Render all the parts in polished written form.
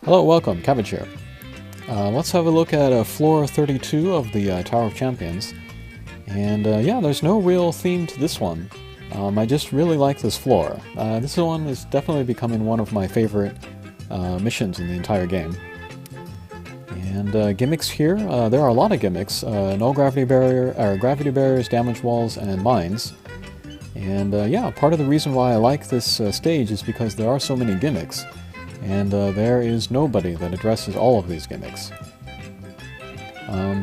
Hello, welcome, Cabbage here. Let's have a look at floor 32 of the Tower of Champions. And yeah, there's no real theme to this one. I just really like this floor. This one is definitely becoming one of my favorite missions in the entire game. And gimmicks here, there are a lot of gimmicks. No gravity barrier, or gravity barriers, damage walls, and mines. And yeah, part of the reason why I like this stage is because there are so many gimmicks. And there is nobody that addresses all of these gimmicks.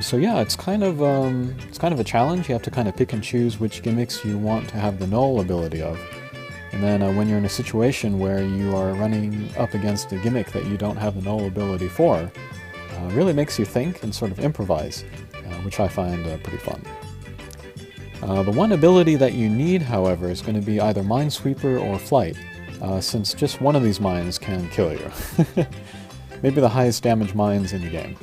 So yeah, it's kind of a challenge. You have to kind of pick and choose which gimmicks you want to have the null ability of. And then when you're in a situation where you are running up against a gimmick that you don't have the null ability for, really makes you think and sort of improvise, which I find pretty fun. The one ability that you need, however, is going to be either Minesweeper or Flight. Since just one of these mines can kill you. Maybe the highest damage mines in the game.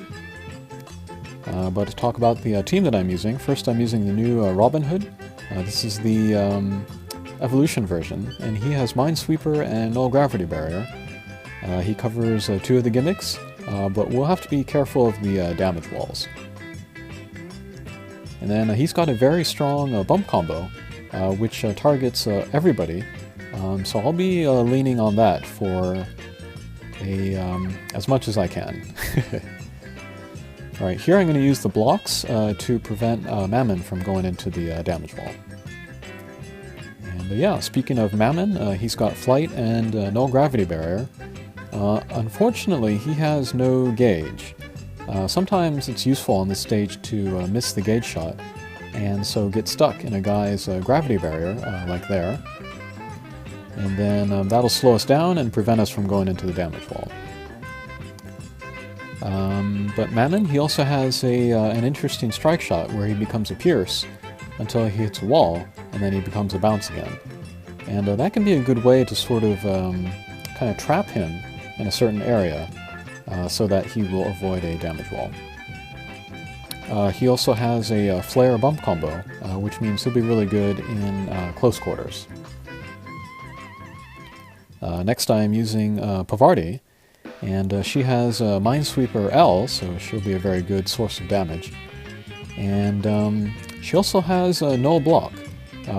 But to talk about the team that I'm using, first I'm using the new Robin Hood. This is the evolution version, and he has Minesweeper and Null Gravity Barrier. He covers two of the gimmicks, but we'll have to be careful of the damage walls. And then he's got a very strong bump combo, which targets everybody. So I'll be leaning on that for as much as I can. Alright, here I'm going to use the blocks to prevent Mammon from going into the damage wall. And yeah, speaking of Mammon, he's got Flight and Null Gravity Barrier. Unfortunately, he has no gauge. Sometimes it's useful on this stage to miss the gauge shot, and so get stuck in a guy's gravity barrier, like there. And then that'll slow us down and prevent us from going into the damage wall. But Mammon, he also has an interesting strike shot where he becomes a pierce until he hits a wall, and then he becomes a bounce again. And that can be a good way to sort of kind of trap him in a certain area so that he will avoid a damage wall. He also has a flare bump combo, which means he'll be really good in close quarters. Next I'm using Pavardi, and she has Minesweeper L, so she'll be a very good source of damage. And she also has Null Block,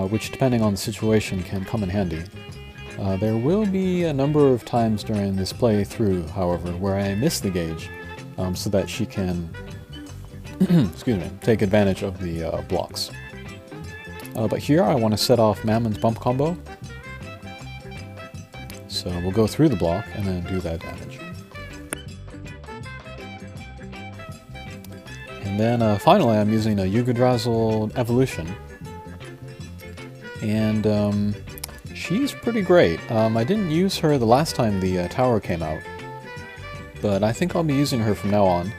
which depending on the situation can come in handy. There will be a number of times during this playthrough, however, where I miss the gauge, so that she can excuse me, take advantage of the blocks. But here I want to set off Mammon's bump combo. So we'll go through the block and then do that damage. And then finally I'm using a Yggdrasil Evolution. And she's pretty great. I didn't use her the last time the tower came out, but I think I'll be using her from now on.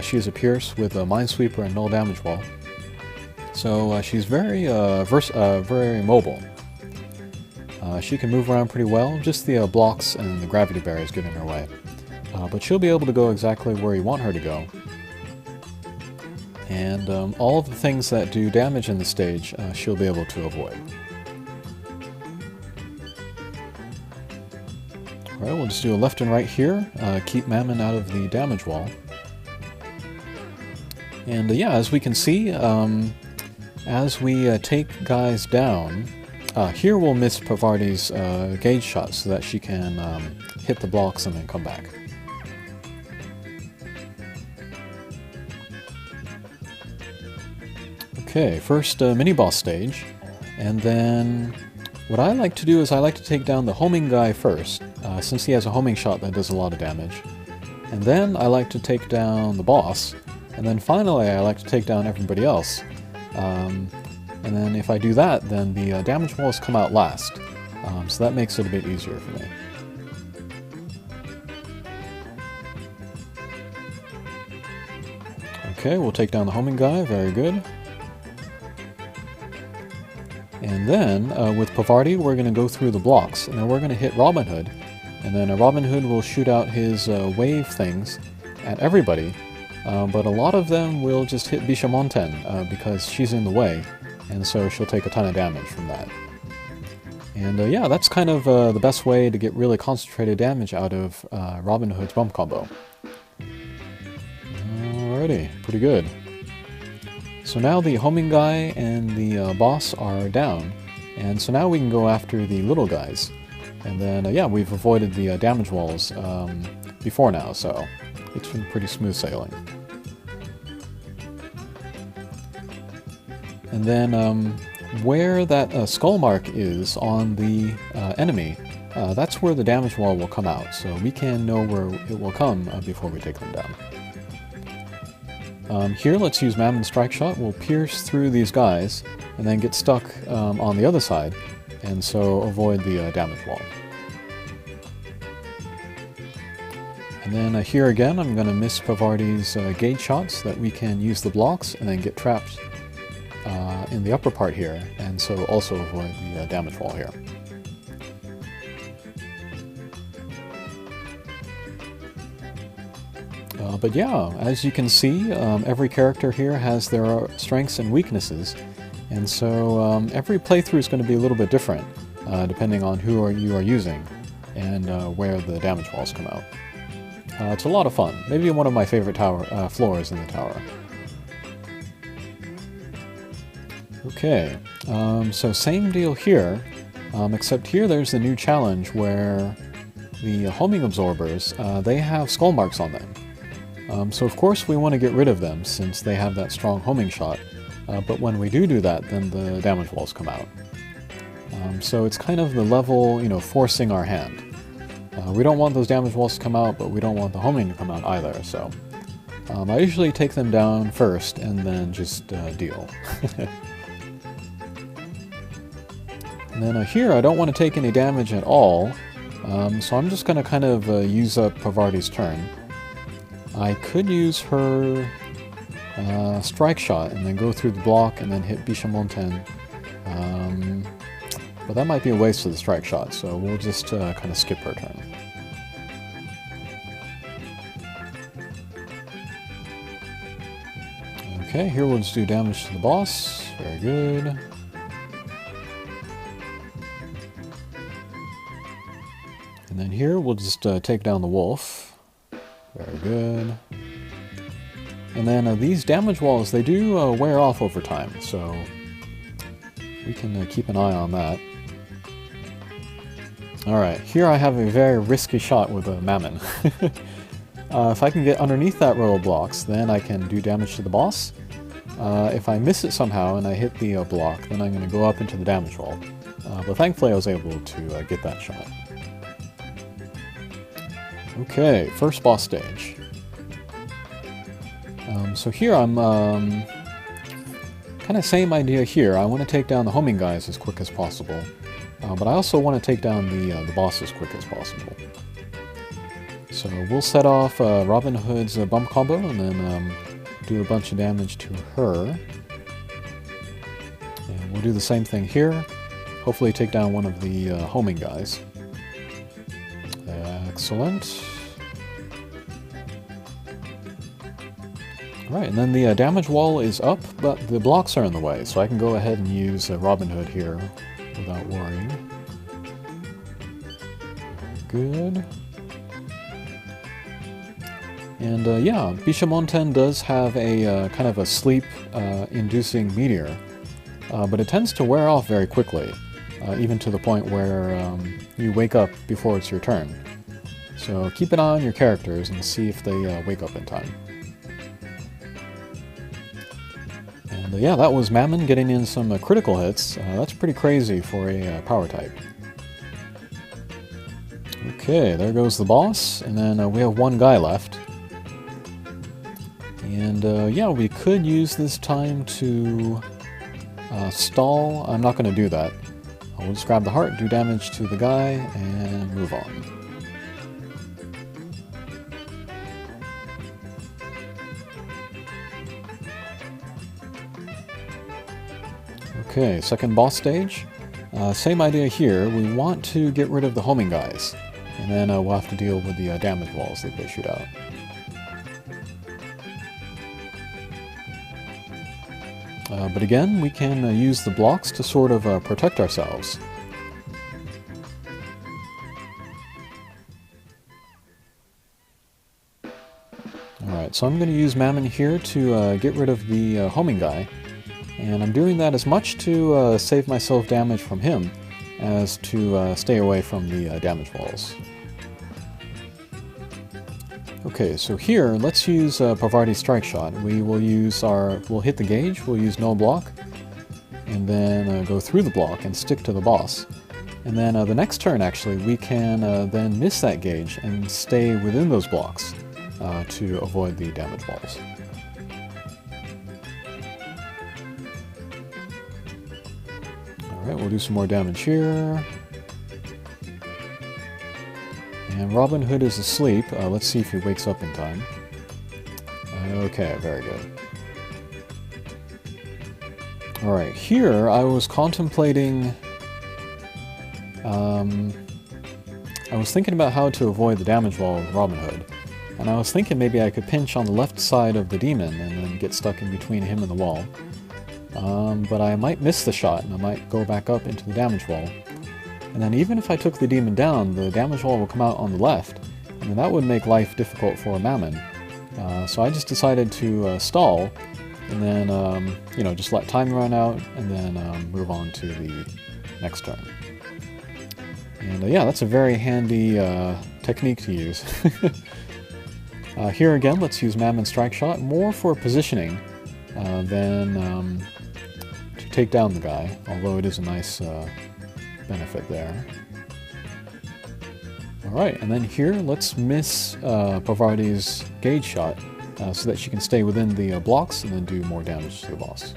She is a Pierce with a Minesweeper and Null Damage Wall. So she's very very mobile. She can move around pretty well, just the blocks and the gravity barriers get in her way. But she'll be able to go exactly where you want her to go. And all of the things that do damage in the stage, she'll be able to avoid. Alright, we'll just do a left and right here, keep Mammon out of the damage wall. And yeah, as we can see, as we take guys down, here we'll miss Pavardi's gauge shot so that she can hit the blocks and then come back. Okay, first mini-boss stage, and then what I like to do is I like to take down the homing guy first, since he has a homing shot that does a lot of damage. And then I like to take down the boss, and then finally I like to take down everybody else. And then if I do that, then the damage walls come out last, so that makes it a bit easier for me. Okay, we'll take down the homing guy, very good. And then, with Pavardi, we're going to go through the blocks, and then we're going to hit Robin Hood, and then Robin Hood will shoot out his wave things at everybody, but a lot of them will just hit Bishamonten because she's in the way, and so she'll take a ton of damage from that. And yeah, that's kind of the best way to get really concentrated damage out of Robin Hood's bump combo. Alrighty, pretty good. So now the homing guy and the boss are down, and so now we can go after the little guys. And then, yeah, we've avoided the damage walls before now, so it's been pretty smooth sailing. And then where that skull mark is on the enemy, that's where the damage wall will come out, so we can know where it will come before we take them down. Here, let's use Mammon's Strike Shot. We'll pierce through these guys and then get stuck on the other side, and so avoid the damage wall. And then here again, I'm going to miss Pavardi's gauge shots so that we can use the blocks and then get trapped in the upper part here, and so also avoid the damage wall here. But yeah, as you can see, every character here has their strengths and weaknesses, and so every playthrough is going to be a little bit different, depending on who you are using and where the damage walls come out. It's a lot of fun. Maybe one of my favorite floors in the tower. Okay, so same deal here, except here there's the new challenge where the homing absorbers, they have skull marks on them. So of course we want to get rid of them since they have that strong homing shot, but when we do that, then the damage walls come out. So it's kind of the level, you know, forcing our hand. We don't want those damage walls to come out, but we don't want the homing to come out either, so I usually take them down first and then just deal. And then here I don't want to take any damage at all, so I'm just going to kind of use up Pavardi's turn. I could use her Strike Shot and then go through the block and then hit Bishamonten, but that might be a waste of the Strike Shot, so we'll just kind of skip her turn. Okay, here we'll just do damage to the boss. Very good. And then here we'll just take down the wolf. Very good. And then these damage walls, they do wear off over time, so we can keep an eye on that. Alright, here I have a very risky shot with a Mammon. If I can get underneath that row of blocks, then I can do damage to the boss. If I miss it somehow and I hit the block, then I'm going to go up into the damage wall. But thankfully I was able to get that shot. Okay, first boss stage. So here I'm kind of same idea here. I want to take down the homing guys as quick as possible, but I also want to take down the boss as quick as possible. So we'll set off Robin Hood's bump combo and then do a bunch of damage to her. And we'll do the same thing here. Hopefully take down one of the homing guys. Excellent. Alright, and then the damage wall is up, but the blocks are in the way, so I can go ahead and use Robin Hood here without worrying. Good. And yeah, Bishamonten does have a kind of a sleep-inducing meteor, but it tends to wear off very quickly, even to the point where you wake up before it's your turn. So keep an eye on your characters and see if they wake up in time. And yeah, that was Mammon getting in some critical hits. That's pretty crazy for a power type. Okay, there goes the boss, and then we have one guy left. And yeah, we could use this time to stall. I'm not going to do that. We'll just grab the heart, do damage to the guy, and move on. Okay, second boss stage. Same idea here. We want to get rid of the homing guys, and then we'll have to deal with the damage walls that they shoot out. But again, we can use the blocks to sort of protect ourselves. Alright, so I'm going to use Mammon here to get rid of the homing guy. And I'm doing that as much to save myself damage from him as to stay away from the damage walls. Okay, so here, let's use Pavardi's Strike Shot. We'll hit the gauge, we'll use no block, and then go through the block and stick to the boss. And then the next turn, actually, we can then miss that gauge and stay within those blocks to avoid the damage walls. Alright, we'll do some more damage here. And Robin Hood is asleep. Let's see if he wakes up in time. Okay, very good. Alright, here I was contemplating... I was thinking about how to avoid the damage wall with Robin Hood. And I was thinking maybe I could pinch on the left side of the demon and then get stuck in between him and the wall. But I might miss the shot and I might go back up into the damage wall. And then even if I took the demon down, the damage wall will come out on the left, and that would make life difficult for Mammon. So I just decided to stall, and then, you know, just let time run out, and then move on to the next turn. And yeah, that's a very handy technique to use. Here again, let's use Mammon's Strike Shot, more for positioning than to take down the guy, although it is a nice... benefit there. Alright, and then here, let's miss Pavardi's Gauge Shot so that she can stay within the blocks and then do more damage to the boss.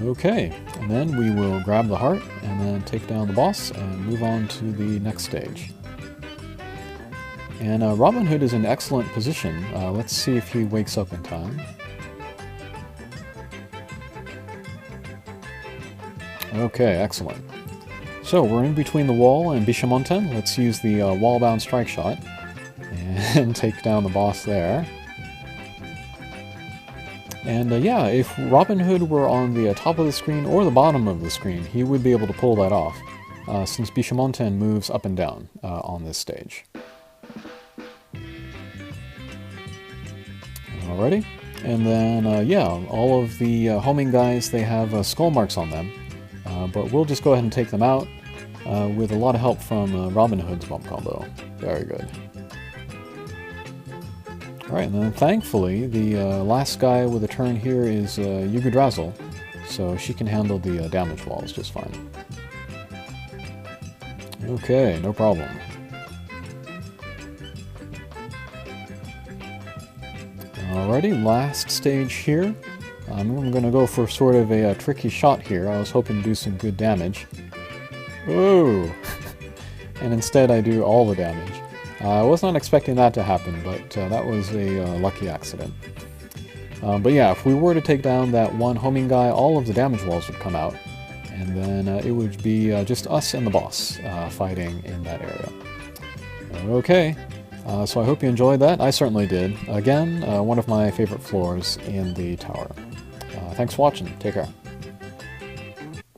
Okay, and then we will grab the heart and then take down the boss and move on to the next stage. And Robin Hood is in excellent position. Let's see if he wakes up in time. Okay, excellent. So we're in between the wall and Bishamonten. Let's use the wall-bound Strike Shot and take down the boss there. And yeah, if Robin Hood were on the top of the screen or the bottom of the screen, he would be able to pull that off, since Bishamonten moves up and down on this stage. Alrighty, and then yeah, all of the homing guys, they have skull marks on them. But we'll just go ahead and take them out with a lot of help from Robin Hood's bump combo. Very good. Alright, and then thankfully, the last guy with a turn here is Yggdrasil, so she can handle the damage walls just fine. Okay, no problem. Alrighty, last stage here. I'm going to go for sort of a tricky shot here. I was hoping to do some good damage. Whoa! And instead I do all the damage. I was not expecting that to happen, but that was a lucky accident. But yeah, if we were to take down that one homing guy, all of the damage walls would come out, and then it would be just us and the boss fighting in that area. Okay, so I hope you enjoyed that. I certainly did. Again, one of my favorite floors in the tower. Thanks for watching. Take care.